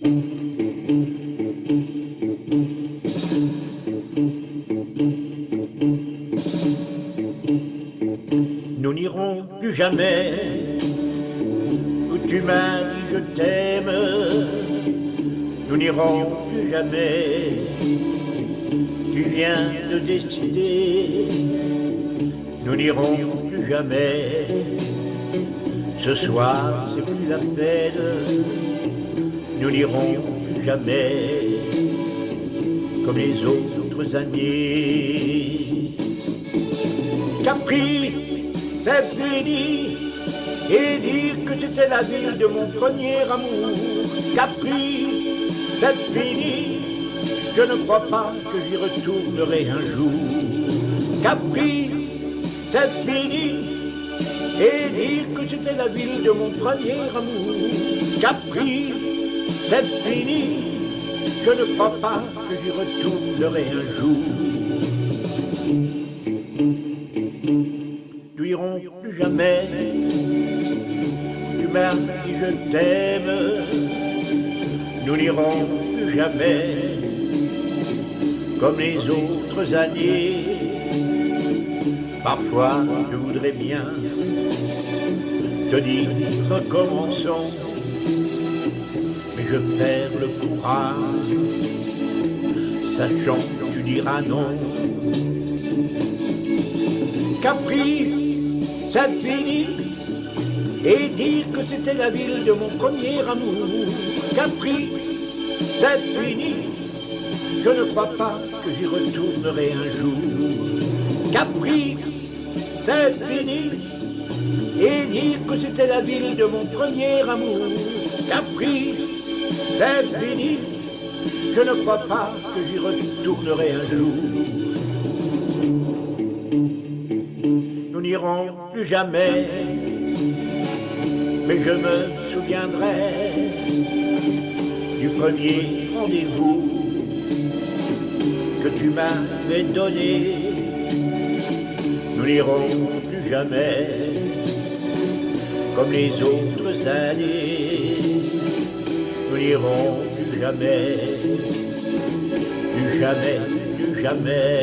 Nous n'irons plus jamais où tu m'as dit je t'aime. Nous n'irons plus jamais. Tu viens de décider. Nous n'irons plus jamais. Ce soir, c'est plus la peine. Nous n'irons plus jamais comme les autres années. Capri, c'est fini. Et dire que c'était la ville de mon premier amour. Capri, c'est fini. Je ne crois pas que j'y retournerai un jour. Capri, c'est fini. Et dire que c'était la ville de mon premier amour. Capri, c'est fini. Je ne crois pas que j'y retournerai un jour. Nous n'irons plus jamais. Tu m'as dit je t'aime. Nous n'irons plus jamais comme les autres années. Parfois je voudrais bien te dire recommençons, mais je perds le courage, sachant que tu diras non. Capri, c'est fini. Et dire que c'était la ville de mon premier amour. Capri, c'est fini. Je ne crois pas que j'y retournerai un jour. Capri, c'est fini. Et dire que c'était la ville de mon premier amour. Capri, c'est fini. Je ne crois pas que j'y retournerai un jour. Nous n'irons plus jamais, mais je me souviendrai du premier rendez-vous que tu m'avais donné. Nous n'irons plus jamais comme les autres années. Nous n'irons plus jamais, plus jamais, plus jamais.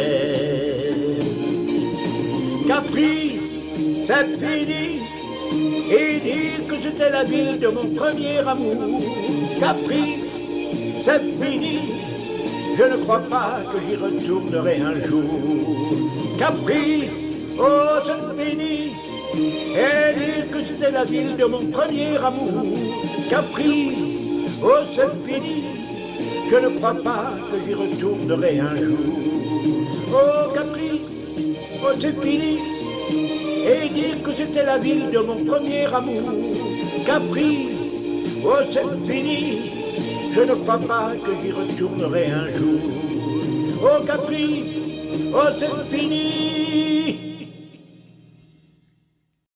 Capri, c'est fini. Et dire que c'était la ville de mon premier amour. Capri, c'est fini. Je ne crois pas que j'y retournerai un jour. Capri, oh c'est fini. Et dire que c'était la ville de mon premier amour. Capri, oh c'est fini. Je ne crois pas que j'y retournerai un jour. Oh Capri, oh c'est fini. Et dire que c'était la ville de mon premier amour. Capri, oh c'est fini. Je ne crois pas que j'y retournerai un jour. Oh Capri, oh c'est fini.